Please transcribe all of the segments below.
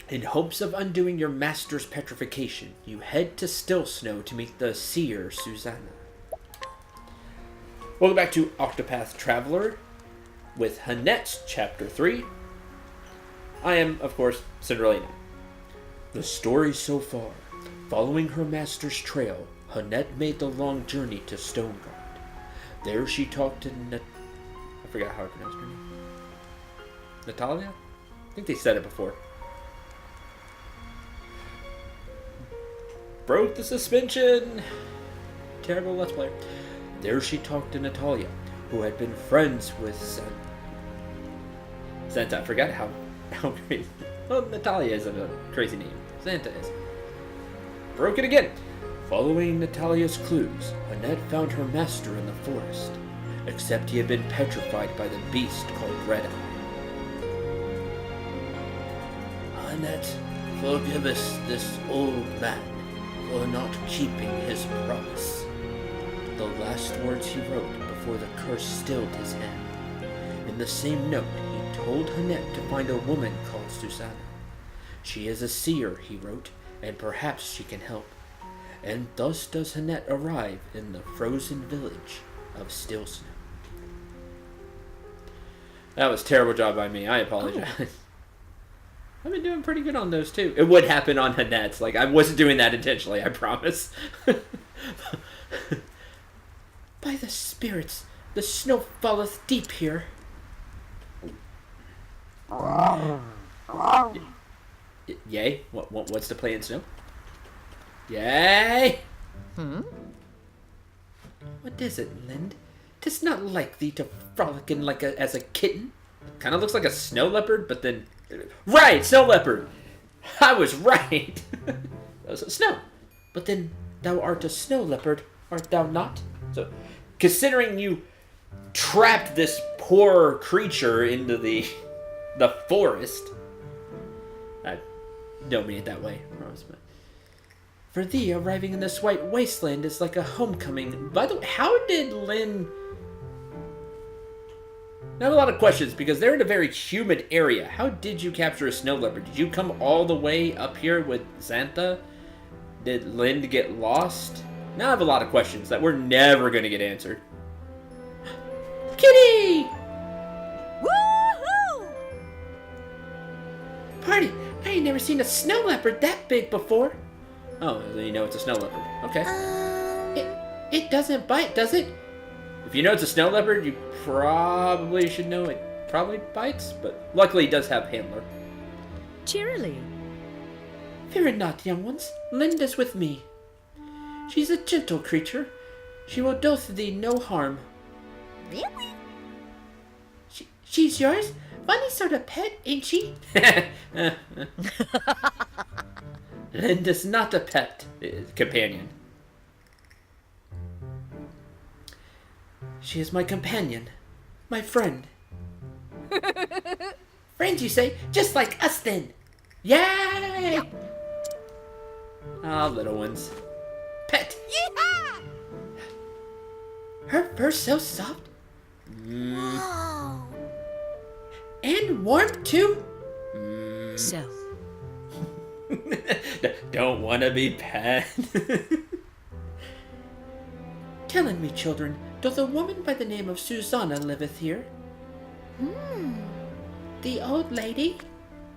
In hopes of undoing your master's petrification, you head to Still Snow to meet the Seer, Susanna. Welcome back to Octopath Traveler with H'net's Chapter 3. I am, of course, Cendril. The story so far. Following her master's trail, H'net made the long journey to Stoneguard. There she talked to I forgot how to pronounce her name. Natalia? I think they said it before. Broke the suspension! Terrible Let's Player. There she talked to Natalia, who had been friends with Santa. I forgot how crazy. Well, Natalia is a crazy name. Santa is. Broke it again. Following Natalia's clues, H'net found her master in the forest, except he had been petrified by the beast called Redeye. H'net, forgive us this old man for not keeping his promise. The last words he wrote before the curse stilled his hand. In the same note, he told H'net to find a woman called Susanna. She is a seer, he wrote, and perhaps she can help. And thus does H'net arrive in the frozen village of Still Snow. That was a terrible job by me. I apologize. Oh. I've been doing pretty good on those too. It would happen on H'net's. Like, I wasn't doing that intentionally, I promise. By the spirits, the snow falleth deep here. Yay? What's to play in snow? Yay! What is it, Lind? 'Tis not like thee to frolic in as a kitten. Kind of looks like a snow leopard, but then... Right! Snow leopard! I was right! That was a snow. But then thou art a snow leopard, art thou not? So, considering you trapped this poor creature into the forest... I don't mean it that way, I promise, but... For thee, arriving in this white wasteland is like a homecoming. By the way, how did Lynn... I have a lot of questions, because they're in a very humid area. How did you capture a snow leopard? Did you come all the way up here with Xantha? Did Lynn get lost? Now I have a lot of questions that we're never going to get answered. Kitty! Woohoo! Party! I ain't never seen a snow leopard that big before. Oh, you know it's a snow leopard. Okay. It doesn't bite, does it? If you know it's a snow leopard, you probably should know it probably bites, but luckily it does have handler. Cheerily. Fear not, young ones. Linda's with me. She's a gentle creature. She will do thee no harm. Really? She's yours? Funny sort of pet, ain't she? Linda's not a pet. Companion. She is my companion. My friend. Friends, you say? Just like us, then. Yay! Ah, little ones. Pet. Yeehaw! Her fur's so soft. Whoa. And warm, too. So. Don't want to be pet. Telling me, children, doth a woman by the name of Susanna liveth here? The old lady?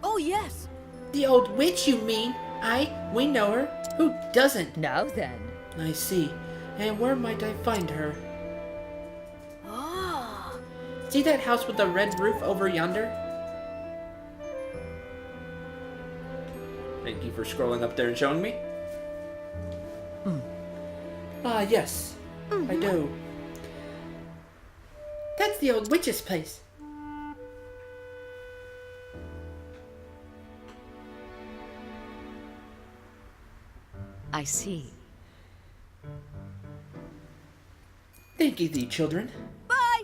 Oh, yes. The old witch, you mean? Aye, we know her. Who doesn't? Now then. I see. And where might I find her? Oh. See that house with the red roof over yonder? Thank you for scrolling up there and showing me. Ah, yes. I do. That's the old witch's place. I see. Thank you, thee, children. Bye.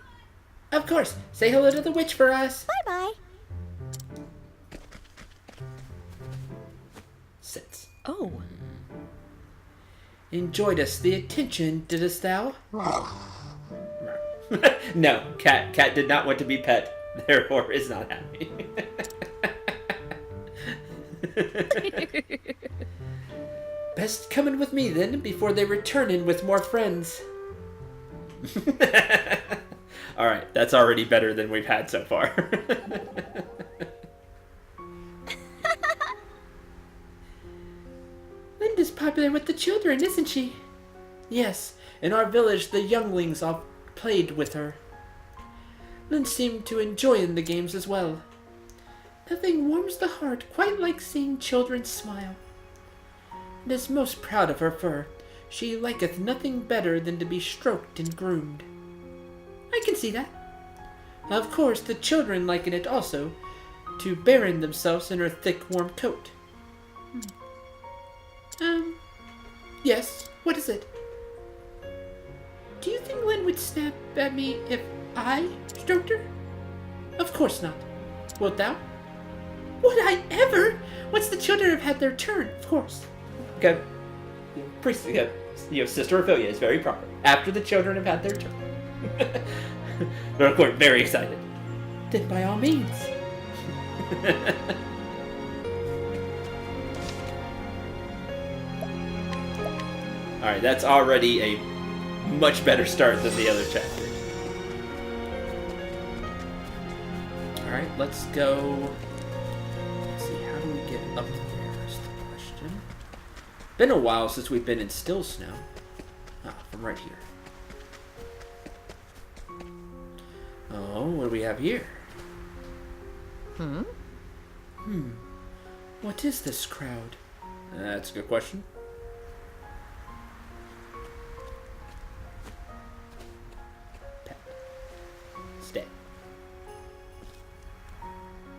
Of course. Say hello to the witch for us. Bye-bye. Sits. Oh. Enjoyed us the attention, didst thou? No, Cat did not want to be pet. Therefore, is not happy. Best come in with me then, before they return in with more friends. Alright, that's already better than we've had so far. Linda's popular with the children, isn't she? Yes, in our village the younglings all played with her. Lynn seemed to enjoy the games as well. Nothing warms the heart quite like seeing children smile. And is most proud of her fur. She liketh nothing better than to be stroked and groomed. I can see that. Of course, the children liken it also, to burying themselves in her thick, warm coat. Yes, what is it? Do you think Lynn would snap at me if I stroked her? Of course not. Wilt thou? Would I ever? Once the children have had their turn, of course. Okay. Priest, Sister Ophelia is very proper. After the children have had their turn. They're, of course, very excited. Then by all means. Alright, that's already a much better start than the other chapters. Alright, let's go. Let's see, how do we get up there is the question. Been a while since we've been in still snow. Ah, from right here. Oh, what do we have here? What is this crowd? That's a good question. Pet. Stay.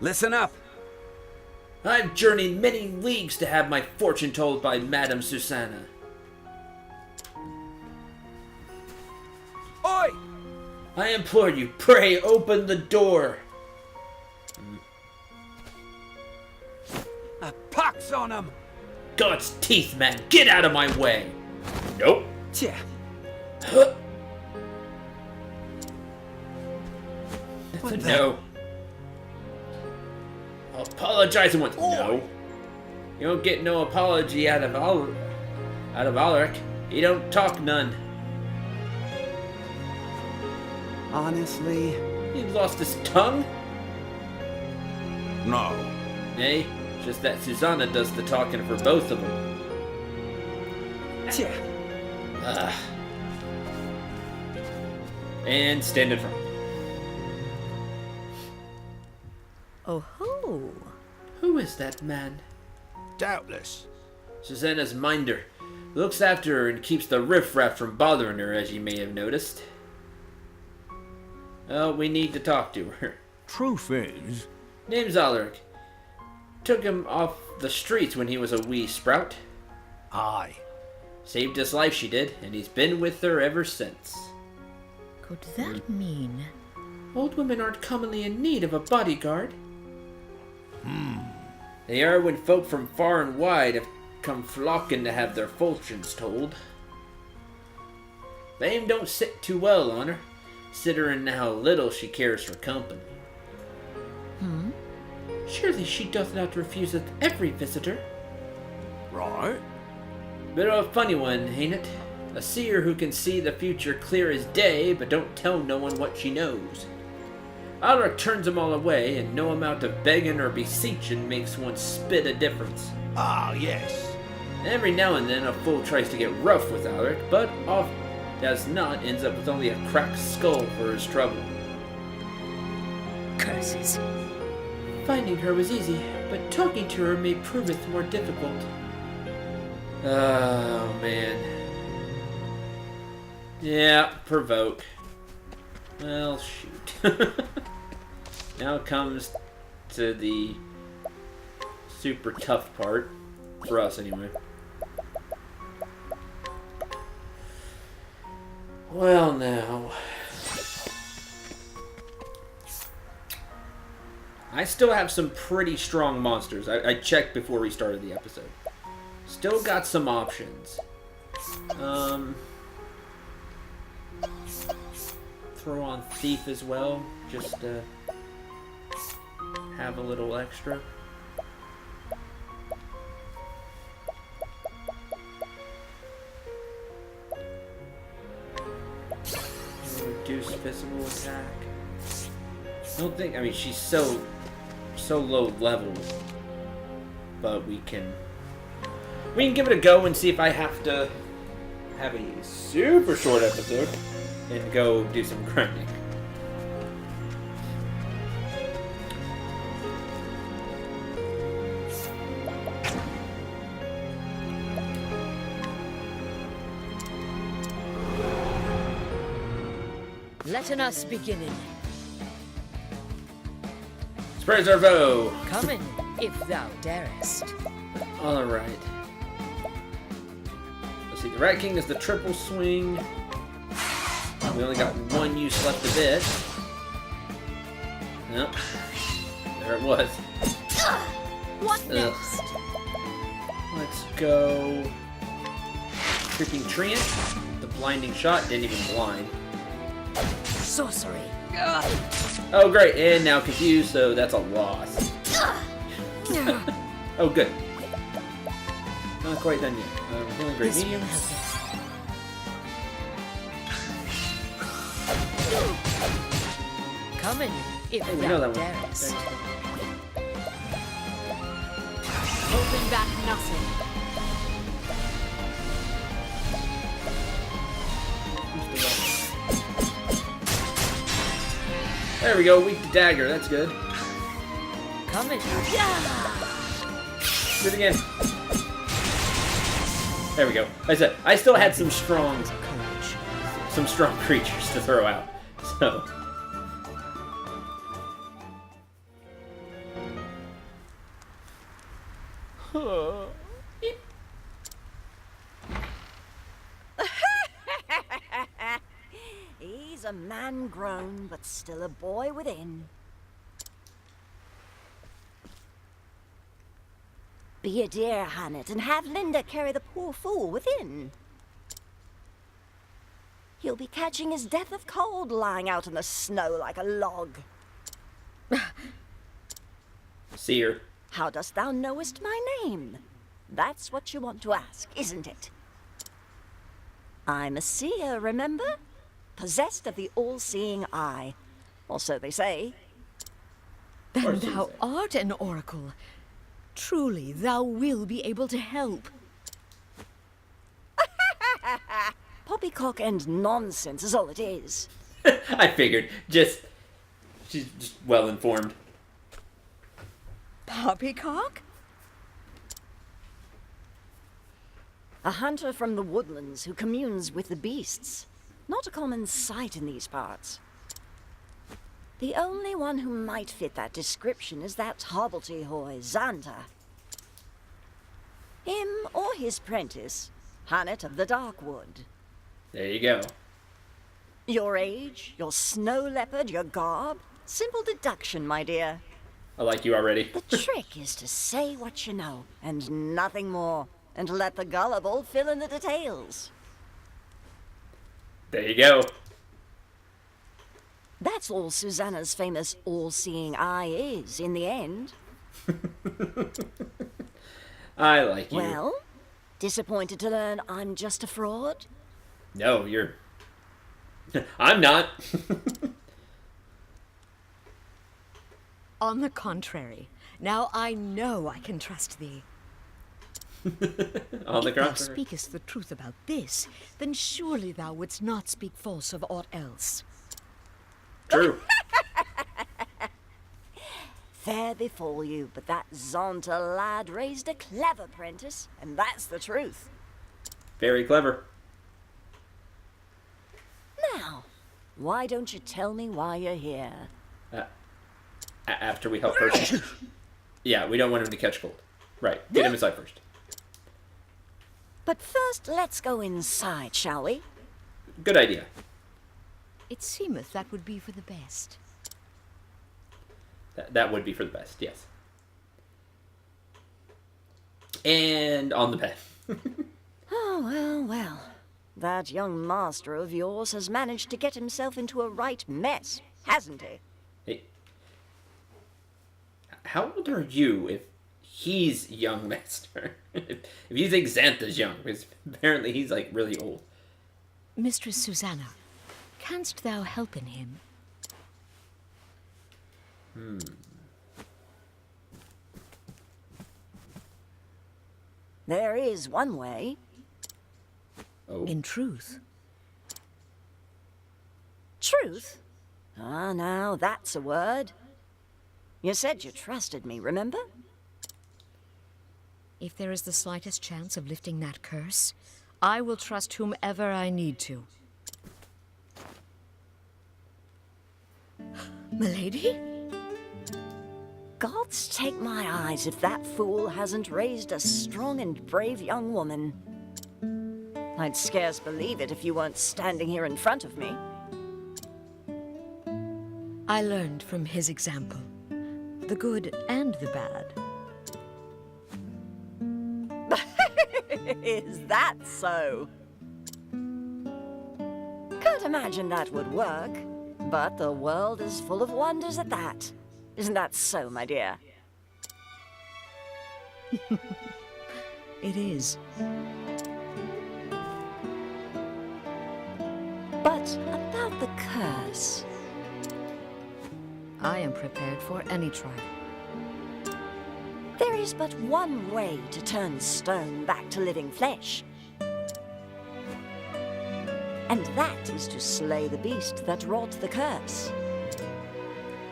Listen up. I've journeyed many leagues to have my fortune told by Madame Susanna. Oi! I implore you, pray open the door. A pox on 'em! God's teeth, man, get out of my way. Nope. Tja. Huh. That's What a the- no. I'll apologize once. No. You don't get no apology out of Alaric. He don't talk none. Honestly? He lost his tongue? No. Nay, just that Susanna does the talking for both of them. Tja. And stand in front. Oh ho! Who is that man? Doubtless. Susanna's minder. Looks after her and keeps the riffraff from bothering her, as you may have noticed. Oh, we need to talk to her. Truth is... Name's Alaric. Took him off the streets when he was a wee sprout. Aye. Saved his life, she did, and he's been with her ever since. Could that mean? Old women aren't commonly in need of a bodyguard. They are when folk from far and wide have come flocking to have their fortunes told. Fame don't sit too well on her, considering how little she cares for company. Surely she doth not refuseth every visitor. Right. Bit of a funny one, ain't it? A seer who can see the future clear as day, but don't tell no one what she knows. Alaric turns them all away, and no amount of begging or beseeching makes one spit a difference. Ah, yes. Every now and then a fool tries to get rough with Alaric, but oft as not ends up with only a cracked skull for his trouble. Curses. Finding her was easy, but talking to her may proveth more difficult. Oh, man. Yeah, provoke. Well, shoot. Now comes to the super tough part. For us, anyway. Well, now. I still have some pretty strong monsters. I checked before we started the episode. Still got some options. Throw on Thief as well, just to have a little extra. physical attack. I don't think. I mean, she's so low level, but we can give it a go and see if I have to have a super short episode and go do some grinding. Letten us beginning. Prezerv! Come in, if thou darest. Alright. Let's see, the Rat King is the triple swing. We only got one use left of it. Yep. There it was. What next? Let's go. Creeping Treant. The blinding shot didn't even blind. Sorcery. Oh, great. And now confused, so that's a loss. Oh, good. Not quite done yet. Healing Great Mediums. Come in, if Hey, we know thou that one. darest. Holding back nothing. There we go. Weak to dagger. That's good. Come in. Do it again. There we go. Like I said, I still had some strong creatures to throw out. So. He's a man grown, but still a boy within. Be a dear, Hannet, and have Linda carry the poor fool within. He'll be catching his death of cold lying out in the snow like a log. Seer. How dost thou knowest my name? That's what you want to ask, isn't it? I'm a seer, remember? Possessed of the all-seeing eye. Or so they say. Then thou art an oracle. Truly, thou will be able to help. Poppycock and nonsense is all it is. I figured. She's just well informed. Poppycock? A hunter from the woodlands who communes with the beasts. Not a common sight in these parts. The only one who might fit that description is that hobbledehoy, Xanta. Him or his prentice, Hannet of the Darkwood. There you go. Your age, your snow leopard, your garb. Simple deduction, my dear. I like you already. The trick is to say what you know, and nothing more, and let the gullible fill in the details. There you go. That's all Susanna's famous all-seeing eye is, in the end. I like you. Well, disappointed to learn I'm just a fraud? No, you're... I'm not. On the contrary, now I know I can trust thee. On the If thou contrary. speakest the truth about this, then surely thou wouldst not speak false of aught else. True. Fair befall you, but that Zonta lad raised a clever prentice, and that's the truth. Very clever. Now, why don't you tell me why you're here? After we help first. Yeah, we don't want him to catch cold. Right. Get him inside first. But first, let's go inside, shall we? Good idea. It seemeth that would be for the best. That would be for the best, yes. And on the bed. Oh, well, well. That young master of yours has managed to get himself into a right mess, hasn't he? Hey. How old are you if he's young master? If you think Xantha's young, because apparently he's like really old. Mistress Susanna, canst thou help in him? There is one way. Oh. In truth. Truth? Ah, now that's a word. You said you trusted me, remember? If there is the slightest chance of lifting that curse, I will trust whomever I need to. Milady? Gods take my eyes if that fool hasn't raised a strong and brave young woman. I'd scarce believe it if you weren't standing here in front of me. I learned from his example, the good and the bad. Is that so? Can't imagine that would work, but the world is full of wonders at that. Isn't that so, my dear? It is. But about the curse. I am prepared for any trial. There is but one way to turn stone back to living flesh. And that is to slay the beast that wrought the curse.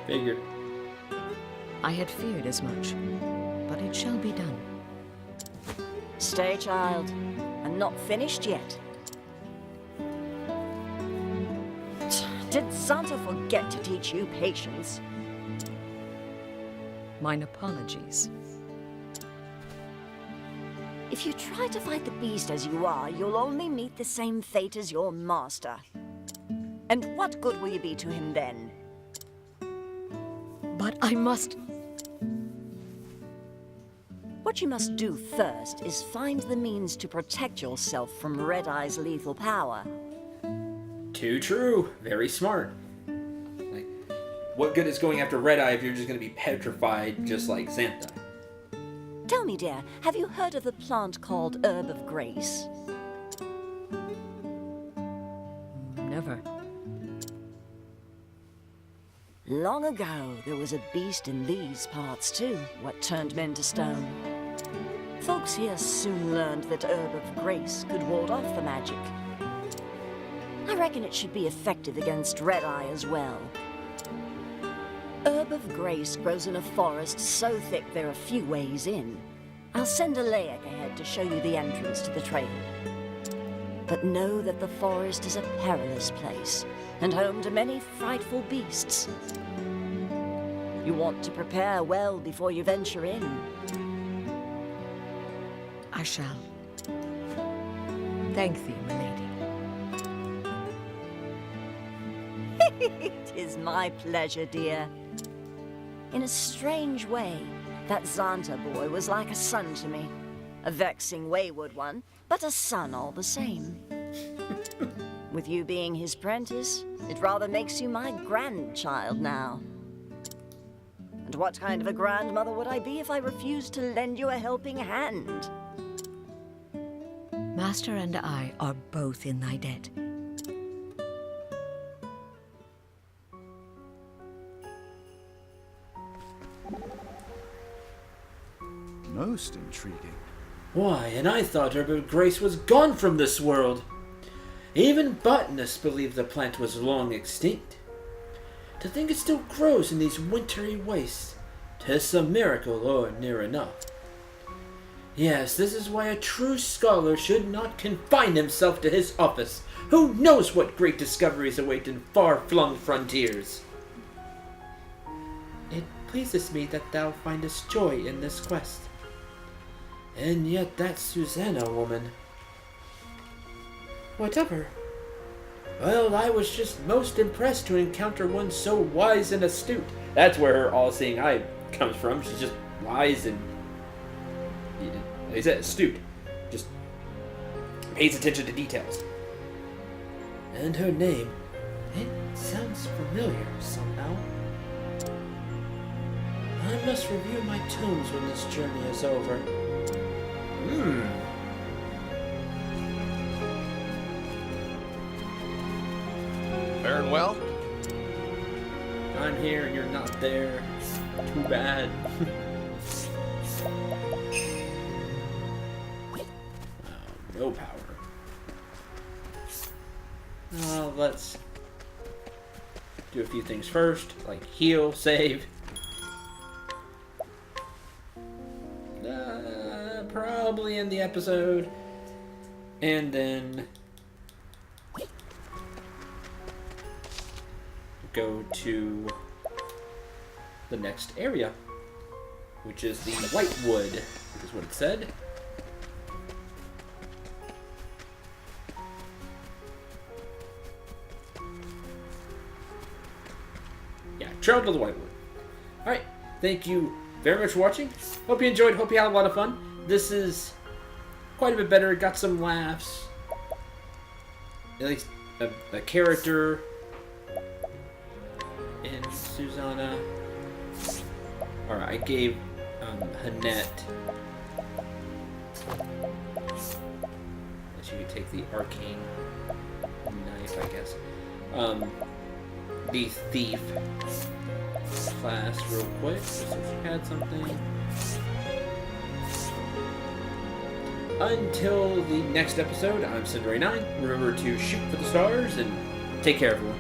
Figured. I had feared as much, but it shall be done. Stay, child. I'm not finished yet. Did Santa forget to teach you patience? Mine apologies. If you try to fight the beast as you are, you'll only meet the same fate as your master. And what good will you be to him then? But I must... What you must do first is find the means to protect yourself from Redeye's lethal power. Too true. Very smart. Like, what good is going after Redeye if you're just going to be petrified just like Santa? Tell me, dear, have you heard of the plant called Herb of Grace? Never. Long ago, there was a beast in these parts too, what turned men to stone. Folks here soon learned that Herb of Grace could ward off the magic. I reckon it should be effective against Redeye as well. Herb of Grace grows in a forest so thick there are few ways in. I'll send a layak ahead to show you the entrance to the trail. But know that the forest is a perilous place, and home to many frightful beasts. You want to prepare well before you venture in. I shall. Thank thee, milady. It is my pleasure, dear. In a strange way, that Xanta boy was like a son to me. A vexing, wayward one, but a son all the same. With you being his prentice, it rather makes you my grandchild now. And what kind of a grandmother would I be if I refused to lend you a helping hand? Master and I are both in thy debt. Most intriguing. Why, and I thought Herb of Grace was gone from this world. Even botanists believe the plant was long extinct. To think it still grows in these wintry wastes, 'tis a miracle or near enough. Yes, this is why a true scholar should not confine himself to his office. Who knows what great discoveries await in far-flung frontiers? It pleases me that thou findest joy in this quest. And yet that Susanna woman... Whatever. Well, I was just most impressed to encounter one so wise and astute. That's where her all-seeing eye comes from. She's just wise and... like I said, astute. Just pays attention to details. And her name, it sounds familiar somehow. I must review my tomes when this journey is over. well? I'm here and you're not there. Too bad. No power. Let's do a few things first, like heal, save. Probably end the episode. And then go to the next area, which is the Whitewood, is what it said. Yeah, trail to the Whitewood. Alright, thank you very much for watching. Hope you enjoyed, hope you had a lot of fun. This is quite a bit better, got some laughs. At least a character in Susanna. Alright, I gave Hanette. She could take the arcane knife, I guess. The thief class real quick, just so she had something. Until the next episode, I'm Cendril 9. Remember to shoot for the stars and take care, everyone.